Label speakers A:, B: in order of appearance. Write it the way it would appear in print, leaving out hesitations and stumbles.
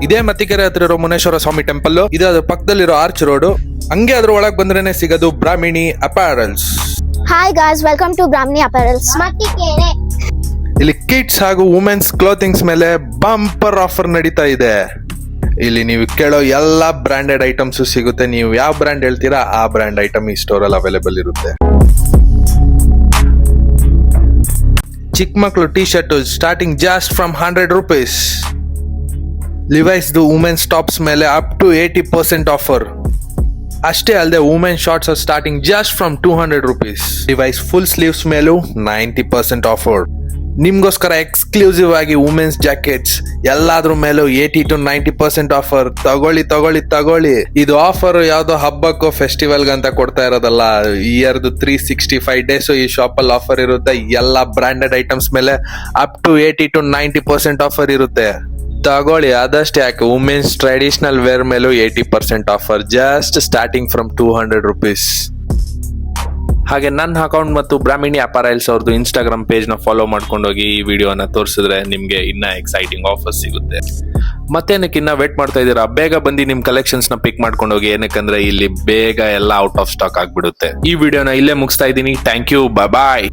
A: ಇದೇ ಮತ್ತಿಕೆರೆ ಹತ್ರ ಇರೋ ಮುನೇಶ್ವರ ಸ್ವಾಮಿ ಟೆಂಪಲ್, ಇದು ಅದ್ರ ಪಕ್ಕದಲ್ಲಿರೋ ಆರ್ಚ್ ರೋಡ್. ಹಂಗೆ ಅದ್ರ ಒಳಗ್ ಬಂದ್ರೇನೆ ಸಿಗೋದು Brahmini apparels.
B: Hi guys, welcome to Brahmini apparels Mattikere.
A: ಇಲ್ಲಿ ಕಿಡ್ಸ್ ಹಾಗೂ ವುಮೆನ್ಸ್ ಕ್ಲೋಥಿಂಗ್ಸ್ ಮೇಲೆ ಬಂಪರ್ ಆಫರ್ ನಡೀತಾ ಇದೆ. ಇಲ್ಲಿ ನೀವು ಕೇಳೋ ಎಲ್ಲಾ ಬ್ರಾಂಡೆಡ್ ಐಟಮ್ಸ್ ಸಿಗುತ್ತೆ. ನೀವು ಯಾವ ಬ್ರ್ಯಾಂಡ್ ಹೇಳ್ತೀರಾ ಆ ಬ್ರ್ಯಾಂಡ್ ಐಟಮ್ ಈ ಸ್ಟೋರ್ ಅಲ್ಲಿ ಅವೈಲೇಬಲ್ ಇರುತ್ತೆ. ಚಿಕ್ಕ ಮಕ್ಕಳು T shirt starting just from 100 rupees. Levi's women's tops ಮೇಲೆ ಅಪ್ ಟು 80% ಆಫರ್. ಅಷ್ಟೇ ಅಲ್ಲದೆ women shorts starting just from 200 rupees. Levi's full sleeves ಮೇಲೂ 90% ಆಫರ್. ನಿಮ್ಗೋಸ್ಕರ ಎಕ್ಸ್ಕ್ಲೂಸಿವ್ ಆಗಿ ವುಮೆನ್ಸ್ ಜಾಕೆಟ್ಸ್ ಎಲ್ಲಾದ್ರ ಮೇಲೂ 80 to 90% ಆಫರ್. ತಗೊಳ್ಳಿ. ಇದು ಆಫರ್ ಯಾವ್ದೋ ಹಬ್ಬಕ್ಕೋ ಫೆಸ್ಟಿವಲ್ ಅಂತ ಕೊಡ್ತಾ ಇರೋದಲ್ಲ. ಇಯರ್ದು 365 ಡೇಸ್ ಈ ಶಾಪ್ ಅಲ್ಲಿ ಆಫರ್ ಇರುತ್ತೆ. ಎಲ್ಲಾ ಬ್ರಾಂಡೆಡ್ ಐಟಮ್ಸ್ ಮೇಲೆ ಅಪ್ ಟು 80 to 90% ಆಫರ್ ಇರುತ್ತೆ. ತಗೊಳ್ಳಿ, ಅದಷ್ಟೇ ಯಾಕೆ, ವುಮೆನ್ಸ್ ಟ್ರೆಡಿಷನಲ್ ವೇರ್ ಮೇಲೂ 80% offer, just starting from 200 rupees. ಹಾಗೆ ನನ್ನ ಅಕೌಂಟ್ ಮತ್ತು ಬ್ರಾಹ್ಮಿಣಿ ಅಪಾರಲ್ಸ್ ಅವ್ರದ್ದು ಇನ್ಸ್ಟಾಗ್ರಾಮ್ ಪೇಜ್ ನ ಫಾಲೋ ಮಾಡ್ಕೊಂಡೋಗಿ ಈ ವಿಡಿಯೋನ ತೋರಿಸಿದ್ರೆ ನಿಮ್ಗೆ ಇನ್ನ ಎಕ್ಸೈಟಿಂಗ್ ಆಫರ್ಸ್ ಸಿಗುತ್ತೆ. ಮತ್ತೇನಕ್ಕೆ ಇನ್ನ ವೇಟ್ ಮಾಡ್ತಾ ಇದ್ದೀರಾ? ಬೇಗ ಬಂದು ನಿಮ್ ಕಲೆಕ್ಷನ್ಸ್ ನ ಪಿಕ್ ಮಾಡ್ಕೊಂಡೋಗಿ. ಏನಕ್ಕಂದ್ರೆ ಇಲ್ಲಿ ಬೇಗ ಎಲ್ಲ ಔಟ್ ಆಫ್ ಸ್ಟಾಕ್ ಆಗ್ಬಿಡುತ್ತೆ. ಈ ವಿಡಿಯೋನ ಇಲ್ಲೇ ಮುಗಿಸ್ತಾ ಇದ್ದೀನಿ. Thank you, bye.